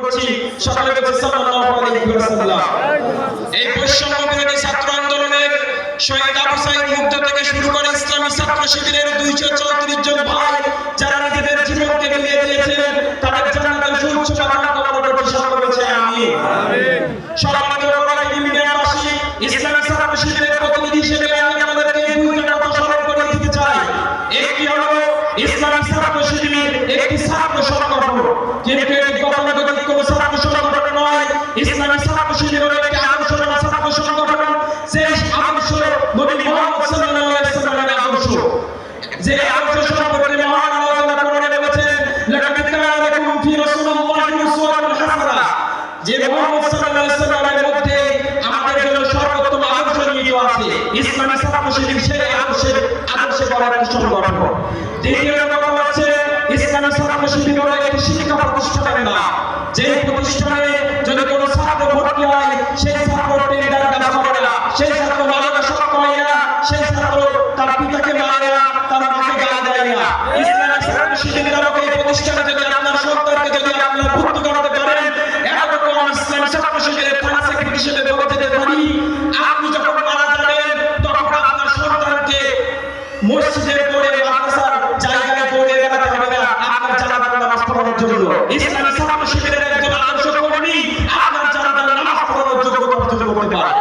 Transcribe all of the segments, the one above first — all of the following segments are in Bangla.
করছি সকলে বলছি সাল্লাল্লাহু আলাইহি ওয়াসাল্লাম। এই বৈষম্য বিরোধী ছাত্র আন্দোলনের শহীদ আবু সাঈদ মুগ্ধ থেকে শুরু করে ইসলামী ছাত্র শিবিরের 234 জন ভাই যারা নিজেদের জীবনকে বিলিয়ে দিয়েছেন তাদের জান্নাতের সুউচ্চ মাকাম কামনা করছি সকলে বলছি আমিন। সম্মানিত মিডিয়াবাসী, ইসলামী ছাত্র শিবিরের প্রতিনিধি হিসেবে আমি আপনাদেরকে দুইটা কথা স্মরণ করে দিতে চাই। একটি হলো ইসলামী ছাত্র শিবির একটি ছাত্র সংগঠন, কিন্তু এটি গতানুগতিক কোনো ছাত্র সংগঠন নয়। ইসলামী ছাত্র শিবির হলো একটি আদর্শবান ছাত্র সংগঠন, যে আদর্শ নবী মুহাম্মদ সাল্লাল্লাহু আলাইহি ওয়াসাল্লামের আদর্শ, যে আদর্শ সম্পর্কে মহান আল্লাহ তাআলা কোরআনে বলেছেন লাকাদ কানা লাকুম ফি রাসূলিল্লাহি উসওয়াতুন হাসানাহ, যে মুহাম্মদ সাল্লাল্লাহু আলাইহি ওয়াসাল্লামের মধ্যে আমাদের জন্য সর্বোত্তম আদর্শ নিহিত আছে। ইসলামী ছাত্র শিবির সেই আদর্শে গড়া একটি সংগঠন। দ্বিতীয় কথা হচ্ছে ইসলামী ছাত্র শিবির হলো একটি শিক্ষা প্রতিষ্ঠানের নাম, যে প্রতিষ্ঠানে যদি কোনো ছাত্র ভর্তি হয় সেই ছাত্র টেন্ডার কাজ করে না, সেই ছাত্র মালিকা সক্ষম হয় না, সেই ছাত্র তার পিতাকে মারে না, তার মাকে গালি দেয় না। ইসলামী ছাত্র শিবিরের আলোকে এই প্রতিষ্ঠানে যদি আপনার সন্তানকে যদি আপনার ভর্তি করাতে পারেন, এরকম ইসলামী ছাত্র শিবিরের থানা সেক্রেটারি হিসেবে বলে যেতে পারি, আপনি যখন মারা যাবেন তখন আপনার সন্তানকে মসজিদের পড়ে মাদ্রাসার জায়গায় পড়ে বেড়াতে হবে না আপনার জানাজার নামাজ পড়ানোর জন্য। ইসলামী ছাত্র শিবিরের একজন আদর্শ কর্মী আপনার জানাজার নামাজ পড়ানোর যোগ্যতা অর্জন করতে পারে।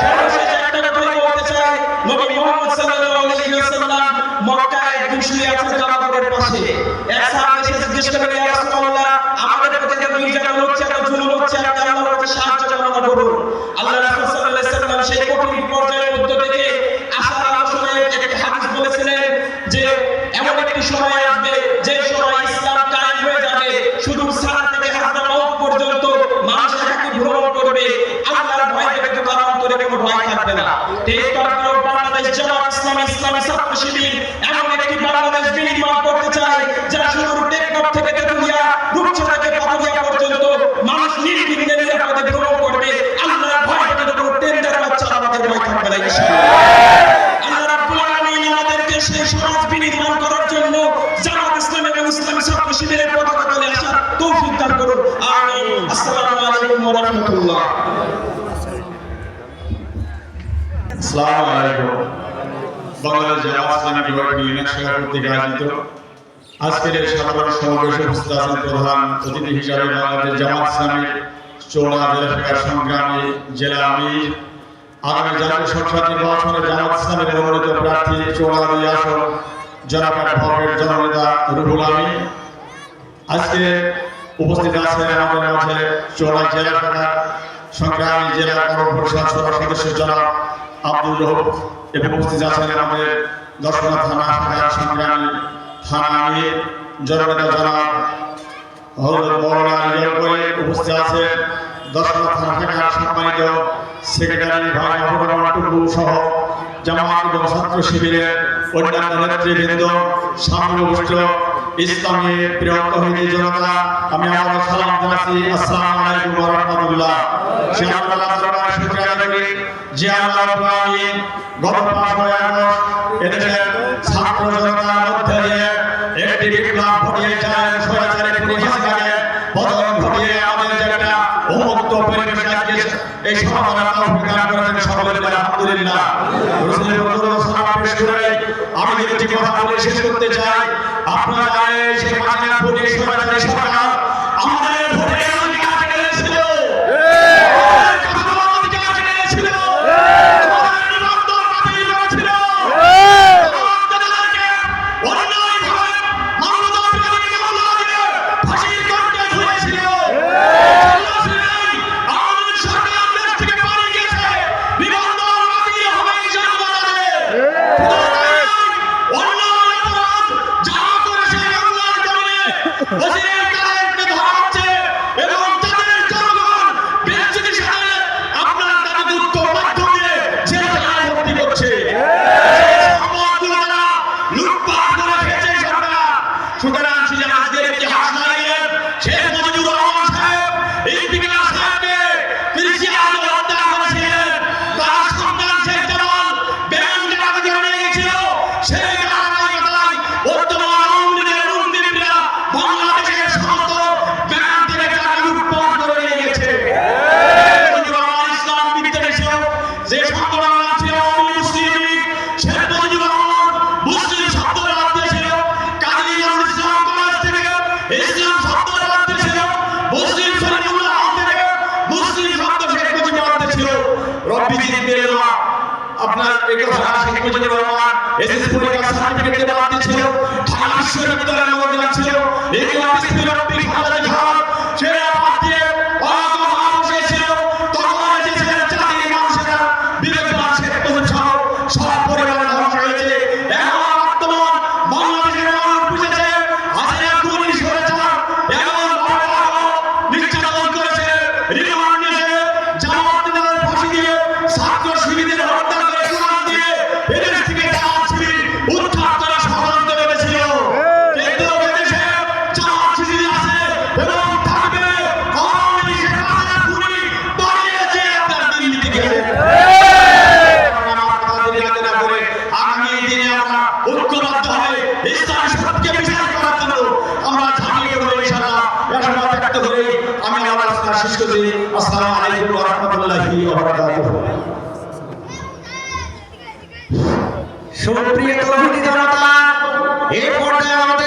সর্বশেষ একটা কথা বলতে চাই, নবী মুহাম্মদ সাল্লাল্লাহু আলাইহি ওয়াসাল্লাম মক্কায় একদিন শুয়ে আছেন কাবাগরের পাশে। এক সাহাবী এসে জিজ্ঞেস করলেন, ইয়া রাসূলুল্লাহ, আমাদের প্রতি যে নির্যাতন হচ্ছে, এত জুলুম হচ্ছে, আপনি আল্লাহর কাছে সাহায্য কামনা করুন। আল্লাহ রাসূল সাল্লাল্লাহু আলাইহি ওয়াসাল্লাম সেই কঠিন পর্যায়ের মধ্য থেকে আসার আলোচনায় একটি হাদিস বলেছিলেন যে এমন একটি সময় আসবে যে সময় ইসলাম কায়েম হয়ে যাবে, শুধু সালাত থেকে হাজরা মাউত পর্যন্ত মানুষ একাকী ভ্রমণ করবে, আল্লাহর ভয় থেকে তার অন্তরে কোনো ভয় থাকবে না। এই তরফেও বাংলাদেশ জামাত ইসলামী ইসলামী ছাত্র শিবির এমন একটি বাংলাদেশ বিনির্মাণ করতে চায় যা শুধু টেকনাফ থেকে তেতুলিয়া, রূপসা থেকে পাতুরিয়া পর্যন্ত মানুষ নির্বিঘ্নে নিরাপদে ভ্রমণ করবে, আল্লাহর ভয় থেকে কোনো টেন্ডার বাচ্চা আমাদের ভয় থাকবে না ইনশাআল্লাহ। আল্লাহ রাব্বুল আলামিন আমাদেরকে সেই সমাজ বিনির্মাণ করার জন্য জামাত ইসলামী এবং ইসলামী ছাত্র শিবিরের পতাকা তলে আসার তৌফিক দান করুন, আমিন। আসসালামু আলাইকুম ওয়া রাহমাতুল্লাহ। আসসালামু আলাইকুম। বাংলাদেশ জামাত ইসলামী বিভাগ ইউনিয়ন শাখা কর্তৃক আয়োজিত আজকের এই সাধারণ সমাবেশে উপস্থিত আছেন প্রধান অতিথি হিসাবে বাংলাদেশ জামাত ইসলামী চৌড়া জেলা শাখার সংগ্রামী জেলা আমির, আগামী জাতীয় সংসদ নির্বাচনে জামাত ইসলামের মনোনীত প্রার্থী চৌড়া দুই আসন জনাব অ্যাডভোকেট জননেতা রুহুল আমিন। আজকে উপস্থিত আছেন আমাদের মাঝে চৌড়া জেলা শাখার সংগ্রামী জেলা পরিষদ সদস্য জনাব আব্দুল রউফ, এবং উপস্থিত আছেন আমাদের দর্শনা থানা শাখার সংগ্রামী থানা আমির জননেতা জনাব হযরত মাওলানা রিয়াল করে, উপস্থিত আছেন দর্শনা থানা শাখার সম্মানিত সেক্রেটারি ভাই মাহবুবুর রহমান টুকু সহ জামাত এবং ছাত্র শিবিরের অন্যান্য নেতৃবৃন্দ, সামনে উপস্থিত ইসলামী প্রিয় তৌহিদি জনতা, আমি আমার সালাম জানাচ্ছি, আসসালামু আলাইকুম ওয়া রাহমাতুল্লাহ। সে আল্লাহ দরবারে শুকরিয়া আদায় করি যে আল্লাহ রাব্বুল আলামিন গত 5 আগস্ট এদেশের ছাত্র জনতার মধ্যে একটি বিপ্লব ঘটিয়ে যায়, স্বৈরাচারী হাসিনাকে পতন ঘটিয়ে আমাদের যে একটা উন্মুক্ত পরিবেশ লাগিয়েছে, এই সমাধানের তৌফিক দান করেছেন সকলের কাছে আলহামদুলিল্লাহ। রাসূলের পবিত্র সালাম পেশ করে আমি একটি কথা বলে শেষ করতে চাই। আপনারা জানেন সেই মাঝিনা পুলিশ স্বৈরাচারী সরকার আমাদের ভোটের অধিকার কেড়ে নিয়েছিল, শেখ মুজিবুর রহমান এসএসসি পরীক্ষার সার্টিফিকেট দিয়ে বাদ দিয়েছিল, ঢাকা বিশ্ববিদ্যালয়ের মধ্যে ছিল এগুলো বিশ্বব্যাপী খালেদা জিয়া সে বাদ দিয়ে সব পরিবার ধ্বংস হয়েছে। এখন বর্তমান বাংলাদেশের মানুষ বুঝেছে হাসিনা খুনি সরেছে, এখন নির্যাতন করেছে, রিমান্ড নিয়েছে, জামাত নেতাদের ফাঁসি দিয়ে, ছাত্র শিবিরদের হত্যা করে কোরআন দিয়ে এদেশ থেকে জামাত শিবির উৎখাত করা ষড়যন্ত্র করেছিল। কিন্তু এদেশে জামাত শিবির আছে এবং থাকবে। আওয়ামী লীগ হাসিনা খুনি পালিয়েছে আপনার দিল্লি থেকে। আগামী দিনে আমরা ঐক্যবদ্ধ হয়ে ইসলামী সত্যকে বিচার করার জন্য আমরা ঝাঁপিয়ে পড়ব ইনশাআল্লাহ। আশীর্বাদ ব্যক্ত করে আমি আমার আলোচনা শেষ করছি। আসসালামু আলাইকুম ওয়া রাহমাতুল্লাহি ওয়া বারাকাতুহু। সুপ্রিয় তৌহিদি জনতা, এই পর্যায়ে আমাদের